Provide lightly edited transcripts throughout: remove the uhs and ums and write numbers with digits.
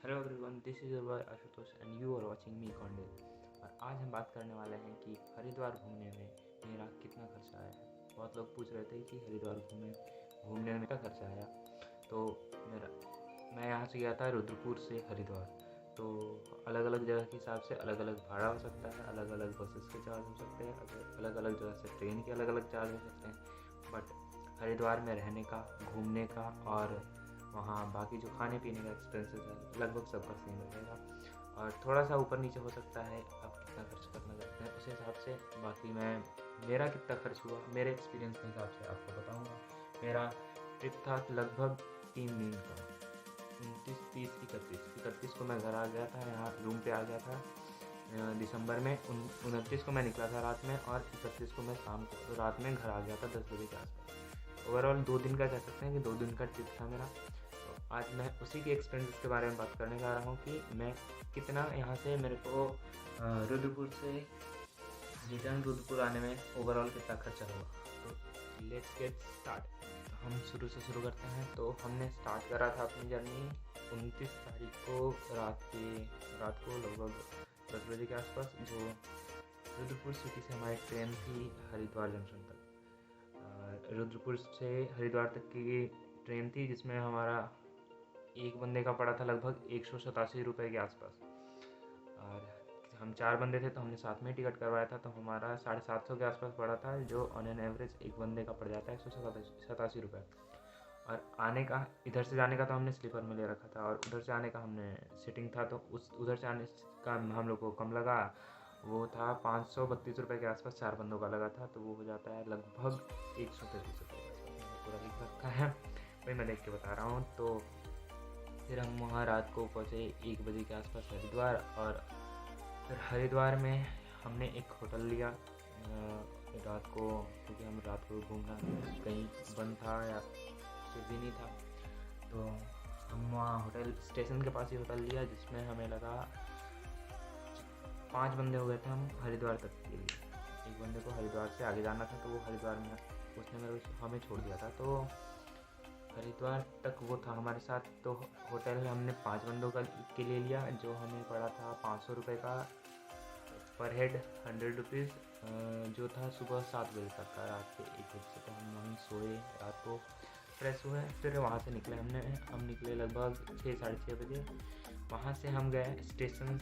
Hello everyone, this is your boy Ashutosh and you are watching me कॉन्डे। और आज हम बात करने वाले हैं कि हरिद्वार घूमने में मेरा कितना खर्चा आया है। बहुत लोग पूछ रहे थे कि हरिद्वार घूमने में क्या खर्चा आया। तो मैं यहाँ से गया था रुद्रपुर से हरिद्वार। तो अलग अलग जगह के हिसाब से अलग अलग भाड़ा हो सकता है, अलग अलग बसेस के चार्ज हो सकते हैं, अलग अलग जगह से ट्रेन के अलग अलग चार्ज हो सकते हैं। बट हरिद्वार में रहने का, घूमने का और वहाँ बाकी जो खाने पीने का एक्सपेंसेस है लगभग सबका सेम रहेगा। और थोड़ा सा ऊपर नीचे हो सकता है, आप कितना खर्च करना चाहते हैं उस हिसाब से। बाकी मेरा कितना खर्च हुआ मेरे एक्सपीरियंस के हिसाब से आपको बताऊंगा। मेरा ट्रिप था लगभग 3 दिन का, 29, 30, 31 को मैं घर आ गया था, यहाँ रूम पे आ गया था दिसंबर में। 29 को मैं निकला था रात में और 31 को मैं शाम को रात में घर आ गया था 10 बजे के आसपास। ओवरऑल 2 दिन का कह सकते हैं कि 2 दिन का ट्रिप था मेरा। तो आज मैं उसी के एक्सपेंसेस के बारे में बात करने जा रहा हूँ कि मैं कितना यहाँ से मेरे को रुद्रपुर से रिटर्न रुद्रपुर आने में ओवरऑल कितना खर्चा होगा। तो लेट्स गेट स्टार्ट। तो हम शुरू से शुरू करते हैं। तो हमने स्टार्ट करा था अपनी जर्नी 29 तारीख को रात को लगभग 10 बजे के आसपास। जो रुद्रपुर सिटी से हमारी ट्रेन थी हरिद्वार जंक्शन तक। रुद्रपुर से हरिद्वार तक की ट्रेन थी जिसमें हमारा एक बंदे का पड़ा था लगभग 187 रुपये के आसपास। और हम 4 बंदे थे तो हमने साथ में टिकट करवाया था, तो हमारा 750 के आसपास पड़ा था, जो ऑन एन एवरेज एक बंदे का पड़ जाता है 187 रुपये। और आने का, इधर से जाने का तो हमने स्लीपर में ले रखा था और उधर से आने का हमने सीटिंग था, तो उधर से आने का हम लोग को कम लगा। वो था 532 रुपये के आसपास, 4 बंदों का लगा था, तो वो हो जाता है लगभग 133 रुपये के आसपास। मैंने पूरा लिख रखा है, वही मैं देख के बता रहा हूँ। तो फिर हम वहाँ रात को पहुँचे 1 बजे के आसपास हरिद्वार। और फिर हरिद्वार में हमने एक होटल लिया रात को, क्योंकि हम रात को घूमना कहीं बंद था या कुछ भी नहीं था। तो हम वहाँ होटल स्टेशन के पास ही होटल लिया, जिसमें हमें लगा 5 बंदे हो गए थे हम हरिद्वार तक के लिए। एक बंदे को हरिद्वार से आगे जाना था, तो वो हरिद्वार में उसने हमें छोड़ दिया था। तो हरिद्वार तक वो था हमारे साथ। तो होटल हमने 5 बंदों के लिए लिया, जो हमें पड़ा था 500 रुपये का पर हेड, 100 रुपीज़, जो था सुबह 7 बजे तक का, रात के 1 बजे से। तो हम वहीं सोए, रात को फ्रेश हुए, फिर वहाँ से निकले। हम निकले लगभग 6, साढ़े 6 बजे। वहाँ से हम गए स्टेशन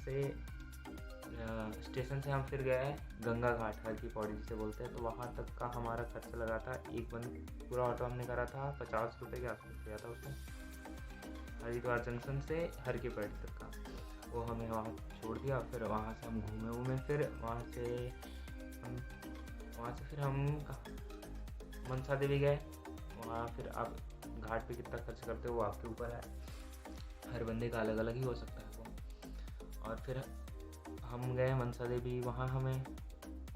से हम फिर गए गंगा घाट, हर की पौड़ी जिसे बोलते हैं। तो वहाँ तक का हमारा खर्चा लगा था, पूरा ऑटो हमने करा था 50 रुपये के आसपास गया था उसमें, हरिद्वार जंक्शन से हर की पौड़ी तक का। वो हमें वहाँ छोड़ दिया। फिर वहाँ से हम घूमे, फिर वहाँ से फिर हम मनसा देवी गए। वहाँ फिर आप घाट पे कितना खर्च करते हो वो आपके ऊपर है, हर बंदे का अलग अलग ही हो सकता है वो। और फिर हम गए मनसा देवी, वहाँ हमें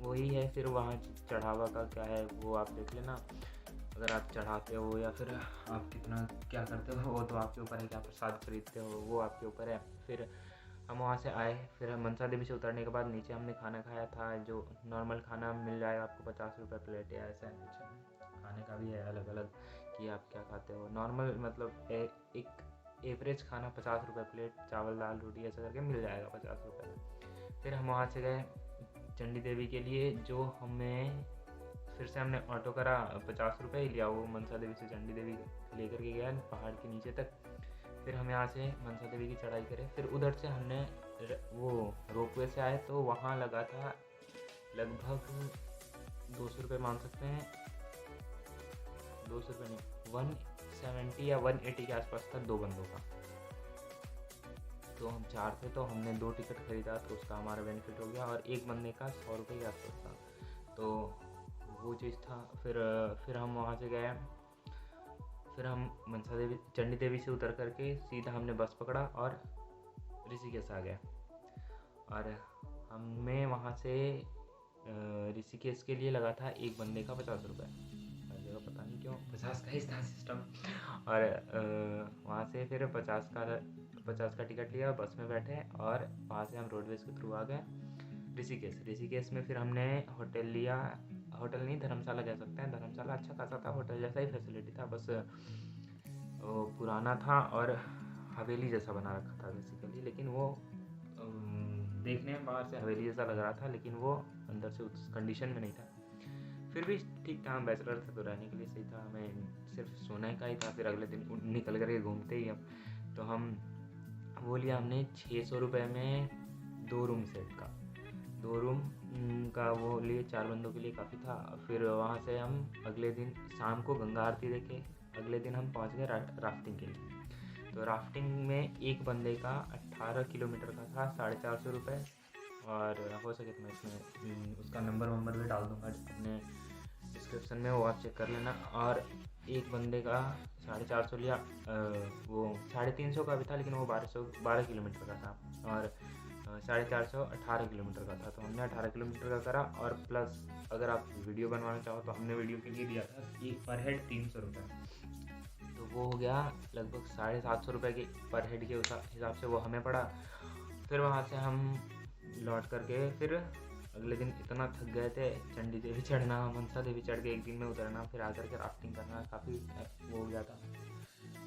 वही है, फिर वहाँ चढ़ावा का क्या है वो आप देख लेना, अगर आप चढ़ाते हो या फिर आप कितना क्या करते हो वो तो आपके ऊपर है, क्या प्रसाद खरीदते हो वो आपके ऊपर है। फिर हम वहाँ से आए, फिर हम मनसा देवी से उतरने के बाद नीचे हमने खाना खाया था, जो नॉर्मल खाना मिल जाएगा आपको 50 रुपये प्लेट या ऐसा है कुछ। खाने का भी है अलग अलग कि आप क्या खाते हो। नॉर्मल मतलब एक एवरेज खाना 50 रुपये प्लेट, चावल दाल रोटी ऐसा करके मिल जाएगा 50 रुपये में। फिर हम वहाँ से गए चंडी देवी के लिए, जो हमें फिर से हमने ऑटो करा, 50 रुपये ही लिया। वो मनसा देवी से चंडी देवी लेकर के गया पहाड़ के नीचे तक। फिर हम यहाँ से मनसा देवी की चढ़ाई करें, फिर उधर से हमने वो रोपवे से आए, तो वहाँ लगा था लगभग 200 रुपये मान सकते हैं, 200 रुपये नहीं, 170 या 180 के आसपास था 2 बंदों का। तो हम 4 थे, तो हमने 2 टिकट खरीदा, तो उसका हमारा बेनिफिट हो गया। और एक बंदे का 100 रुपये के आसपास था, तो वो चीज़ था। फिर हम वहाँ से गए, फिर हम मनसा देवी चंडी देवी से उतर करके सीधा हमने बस पकड़ा और ऋषिकेश आ गए। और हमें वहाँ से ऋषिकेश के लिए लगा था एक बंदे का 50 रुपये, हर जगह पता नहीं क्यों 50 का ही था सिस्टम। और वहाँ से फिर 50 का टिकट लिया, बस में बैठे और वहाँ से हम रोडवेज के थ्रू आ गए ऋषिकेश में। फिर हमने होटल लिया, होटल नहीं धर्मशाला कह सकते हैं, धर्मशाला अच्छा खासा था, होटल जैसा ही फैसिलिटी था, बस वो पुराना था। और हवेली जैसा बना रखा था बेसिकली, लेकिन वो देखने में बाहर से हवेली जैसा लग रहा था, लेकिन वो अंदर से उस कंडीशन में नहीं था। फिर भी ठीक था, हम बैचलर थे तो रहने के लिए सही था, हमें सिर्फ सोने का ही था। फिर अगले दिन निकल करके घूमते ही हम तो हम वो लिया हमने 600 रुपये में 2 रूम सेट का, 2 रूम का वो लिए 4 बंदों के लिए काफ़ी था। फिर वहाँ से हम अगले दिन शाम को गंगा आरती देखे। अगले दिन हम पहुँच गए राफ्टिंग के लिए। तो राफ्टिंग में एक बंदे का 18 किलोमीटर का था 450 रुपये, और हो सके तो मैं इसमें उसका नंबर भी डाल दूँगा अपने डिस्क्रिप्शन में, वो आप चेक कर लेना। और एक बंदे का 450 लिया, वो 350 का भी था, लेकिन वो 12 किलोमीटर का था, और 450 18 किलोमीटर का था। तो हमने 18 किलोमीटर का करा, और प्लस अगर आप वीडियो बनवाना चाहो तो हमने वीडियो के लिए दिया था कि पर हेड 300 रुपये, तो वो हो गया लगभग 750 रुपये के पर हेड के हिसाब से वो हमें पड़ा। फिर वहाँ से हम लौट करके फिर अगले दिन इतना थक गए थे, चंडी देवी चढ़ना, मनसा देवी चढ़ के एक दिन में उतरना, फिर आकर के राफ्टिंग करना, काफ़ी वो हो गया था,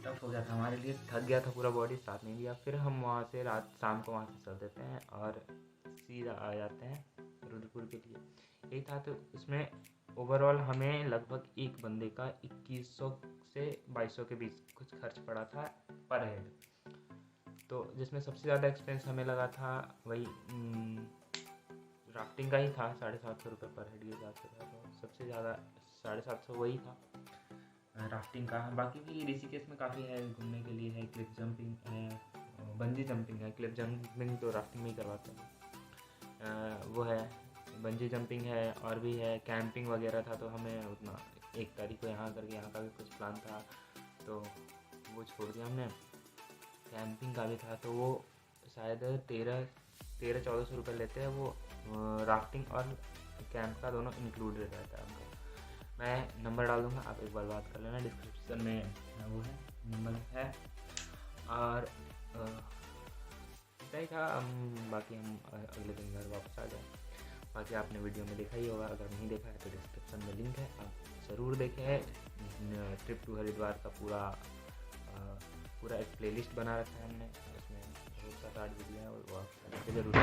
टफ हो गया था हमारे लिए, थक गया था पूरा बॉडी, साथ नहीं दिया। फिर हम वहाँ से शाम को वहाँ से चल देते हैं और सीधा आ जाते हैं रुद्रपुर के लिए। यही था। तो इसमें ओवरऑल हमें लगभग एक बंदे का 2100 से 2200 के बीच कुछ खर्च पड़ा था पर हेड। तो जिसमें सबसे ज़्यादा एक्सपेंस हमें लगा था वही राफ्टिंग का ही था, 750 रुपये पर हेड के हिसाब से था। तो सबसे ज़्यादा 750 वही था राफ्टिंग का। बाकी भी ऋषिकेश में काफ़ी है घूमने के लिए, है क्लिफ जंपिंग है, बंजी जंपिंग है। क्लिफ जंपिंग तो राफ्टिंग में ही करवाते हैं, वो है, बंजी जंपिंग है, और भी है कैंपिंग वगैरह था। तो हमें उतना 1 तारीख को यहाँ करके यहाँ का भी कुछ प्लान था, तो वो छोड़ दिया हमने। कैंपिंग का भी था, तो वो शायद 1300-1400 रुपये लेते हैं वो, राफ्टिंग और कैंप का दोनों इंक्लूडेड रहता है उनका। मैं नंबर डाल दूँगा, आप एक बार बात कर लेना, डिस्क्रिप्शन में वो है, नंबर है। और इतना ही था। बाकी हम अगले दिन घर वापस आ गए। बाकी आपने वीडियो में देखा ही होगा, अगर नहीं देखा है तो डिस्क्रिप्शन में लिंक है, आप ज़रूर देखें। ट्रिप टू हरिद्वार का पूरा एक प्लेलिस्ट बना रखा है हमने, उसमें बहुत 7-8 वीडियो है, और वो आप ज़रूर